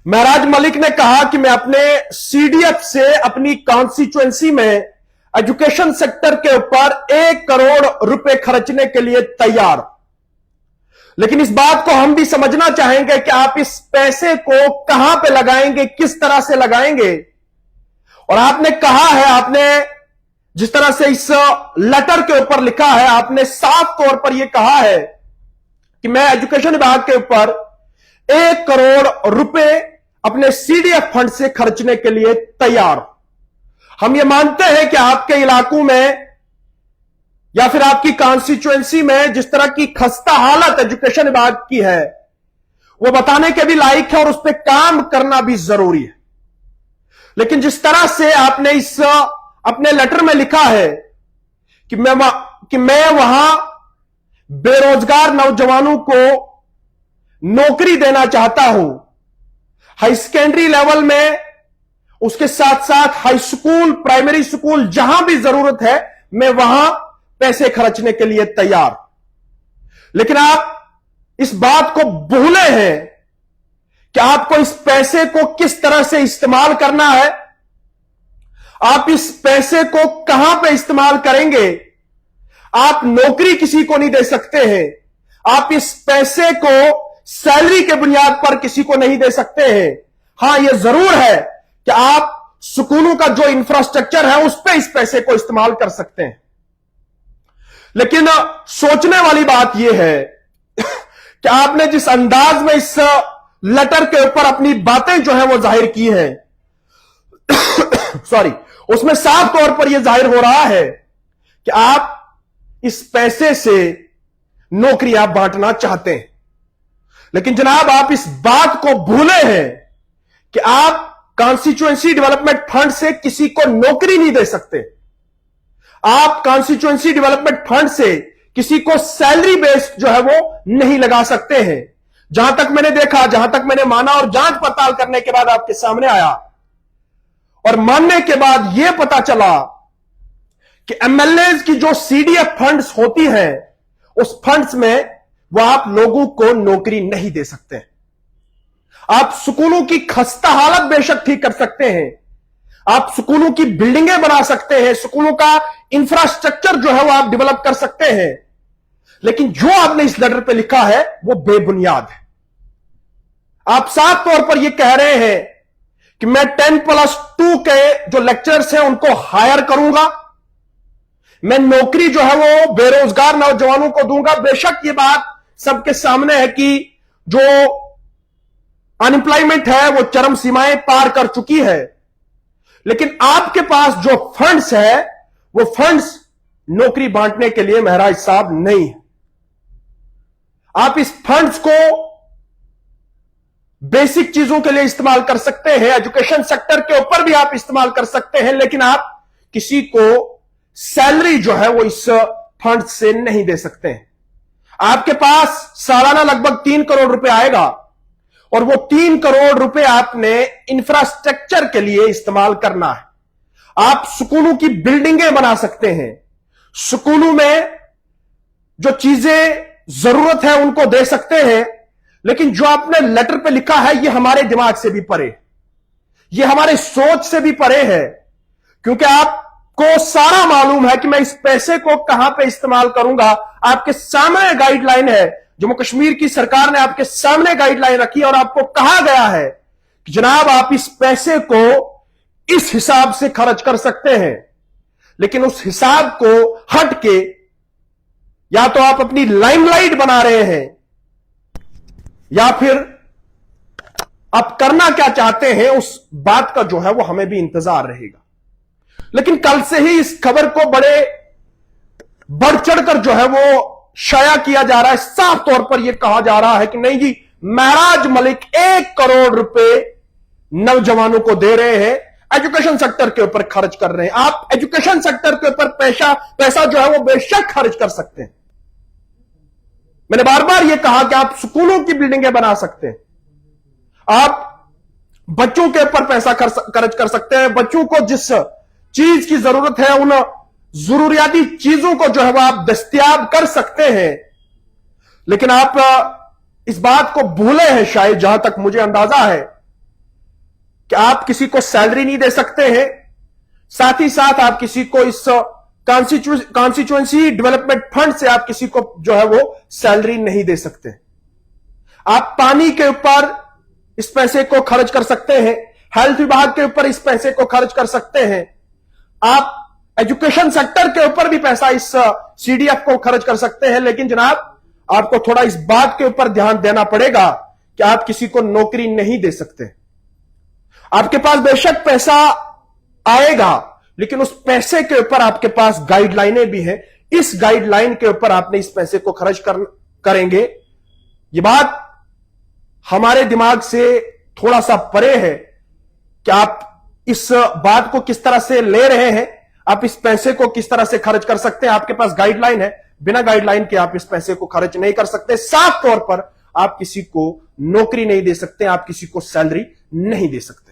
महराज मलिक ने कहा कि मैं अपने सीडीएफ से अपनी कॉन्स्टिट्यूएंसी में एजुकेशन सेक्टर के ऊपर 1 करोड़ रुपए खर्चने के लिए तैयार। लेकिन इस बात को हम भी समझना चाहेंगे कि आप इस पैसे को कहां पे लगाएंगे, किस तरह से लगाएंगे। और आपने कहा है, आपने जिस तरह से इस लेटर के ऊपर लिखा है, आपने साफ तौर पर यह कहा है कि मैं एजुकेशन विभाग के ऊपर 1 करोड़ रुपए अपने सीडीएफ फंड से खर्चने के लिए तैयार। हम ये मानते हैं कि आपके इलाकों में या फिर आपकी कॉन्स्टिट्यूएंसी में जिस तरह की खस्ता हालत एजुकेशन विभाग की है, वो बताने के भी लायक है और उस पर काम करना भी जरूरी है। लेकिन जिस तरह से आपने इस अपने लेटर में लिखा है कि मैं वहां बेरोजगार नौजवानों को नौकरी देना चाहता हूं, हाई सेकेंडरी लेवल में, उसके साथ साथ हाई स्कूल, प्राइमरी स्कूल, जहां भी जरूरत है मैं वहां पैसे खर्चने के लिए तैयार। लेकिन आप इस बात को भूले हैं कि आपको इस पैसे को किस तरह से इस्तेमाल करना है, आप इस पैसे को कहां पे इस्तेमाल करेंगे। आप नौकरी किसी को नहीं दे सकते हैं, आप इस पैसे को सैलरी के बुनियाद पर किसी को नहीं दे सकते हैं। हां, यह जरूर है कि आप स्कूलों का जो इंफ्रास्ट्रक्चर है उस पर इस पैसे को इस्तेमाल कर सकते हैं। लेकिन सोचने वाली बात यह है कि आपने जिस अंदाज में इस लेटर के ऊपर अपनी बातें जो है वो जाहिर की है सॉरी, उसमें साफ तौर पर यह जाहिर हो रहा है कि आप इस पैसे से नौकरी आप बांटना चाहते हैं। लेकिन जनाब, आप इस बात को भूले हैं कि आप कॉन्स्टिट्यूएंसी डेवलपमेंट फंड से किसी को नौकरी नहीं दे सकते। आप कॉन्स्टिट्यूएंसी डेवलपमेंट फंड से किसी को सैलरी बेस्ड जो है वो नहीं लगा सकते हैं। जहां तक मैंने देखा, जहां तक मैंने माना और जांच पड़ताल करने के बाद आपके सामने आया और मानने के बाद यह पता चला कि एमएलए की जो सीडीएफ फंड्स होती हैं, उस फंड्स में वो आप लोगों को नौकरी नहीं दे सकते। आप स्कूलों की खस्ता हालत बेशक ठीक कर सकते हैं, आप स्कूलों की बिल्डिंगें बना सकते हैं, स्कूलों का इंफ्रास्ट्रक्चर जो है वो आप डेवलप कर सकते हैं। लेकिन जो आपने इस लेटर पे लिखा है वो बेबुनियाद है। आप साफ तौर पर यह कह रहे हैं कि मैं 10+2 के जो लेक्चरर्स हैं उनको हायर करूंगा, मैं नौकरी जो है वो बेरोजगार नौजवानों को दूंगा। बेशक ये बात सबके सामने है कि जो अनएम्प्लॉयमेंट है वो चरम सीमाएं पार कर चुकी है। लेकिन आपके पास जो फंड्स है वो फंड्स नौकरी बांटने के लिए महराज साहब नहीं है। आप इस फंड्स को बेसिक चीजों के लिए इस्तेमाल कर सकते हैं, एजुकेशन सेक्टर के ऊपर भी आप इस्तेमाल कर सकते हैं, लेकिन आप किसी को सैलरी जो है वो इस फंड से नहीं दे सकते हैं। आपके पास सालाना लगभग 3 करोड़ रुपए आएगा और वो 3 करोड़ रुपए आपने इंफ्रास्ट्रक्चर के लिए इस्तेमाल करना है। आप स्कूलों की बिल्डिंगें बना सकते हैं, स्कूलों में जो चीजें जरूरत है उनको दे सकते हैं। लेकिन जो आपने लेटर पे लिखा है ये हमारे दिमाग से भी परे, ये हमारे सोच से भी परे है, क्योंकि आपको सारा मालूम है कि मैं इस पैसे को कहां पे इस्तेमाल करूंगा। आपके सामने गाइडलाइन है, जम्मू कश्मीर की सरकार ने आपके सामने गाइडलाइन रखी और आपको कहा गया है कि जनाब आप इस पैसे को इस हिसाब से खर्च कर सकते हैं। लेकिन उस हिसाब को हट के या तो आप अपनी लाइमलाइट बना रहे हैं या फिर आप करना क्या चाहते हैं, उस बात का जो है वो हमें भी इंतजार रहेगा। लेकिन कल से ही इस खबर को बड़े बढ़ चढ़कर जो है वो शाया किया जा रहा है। साफ तौर पर यह कहा जा रहा है कि नहीं जी, महराज मलिक 1 करोड़ रुपए नौजवानों को दे रहे हैं, एजुकेशन सेक्टर के ऊपर खर्च कर रहे हैं। आप एजुकेशन सेक्टर के ऊपर पैसा जो है वो बेशक खर्च कर सकते हैं। मैंने बार बार यह कहा कि आप स्कूलों की बिल्डिंगें बना सकते हैं, आप बच्चों के ऊपर पैसा खर्च कर सकते हैं, बच्चों को जिस चीज की जरूरत है उन जरूरियाती चीजों को जो है वह आप दस्तयाब कर सकते हैं। लेकिन आप इस बात को भूले हैं शायद, जहां तक मुझे अंदाजा है कि आप किसी को सैलरी नहीं दे सकते हैं, साथ ही साथ आप किसी को इस कॉन्स्टिट्यूएंसी डेवलपमेंट फंड से आप किसी को जो है वो सैलरी नहीं दे सकते। आप पानी के ऊपर इस पैसे को खर्च कर सकते हैं, हेल्थ विभाग के ऊपर इस पैसे को खर्च कर सकते हैं, आप एजुकेशन सेक्टर के ऊपर भी पैसा इस सीडीएफ को खर्च कर सकते हैं। लेकिन जनाब, आपको थोड़ा इस बात के ऊपर ध्यान देना पड़ेगा कि आप किसी को नौकरी नहीं दे सकते। आपके पास बेशक पैसा आएगा, लेकिन उस पैसे के ऊपर आपके पास गाइडलाइनें भी हैं। इस गाइडलाइन के ऊपर आपने इस पैसे को खर्च करेंगे। यह बात हमारे दिमाग से थोड़ा सा परे है कि आप इस बात को किस तरह से ले रहे हैं, आप इस पैसे को किस तरह से खर्च कर सकते हैं। आपके पास गाइडलाइन है, बिना गाइडलाइन के आप इस पैसे को खर्च नहीं कर सकते। साफ तौर पर आप किसी को नौकरी नहीं दे सकते, आप किसी को सैलरी नहीं दे सकते।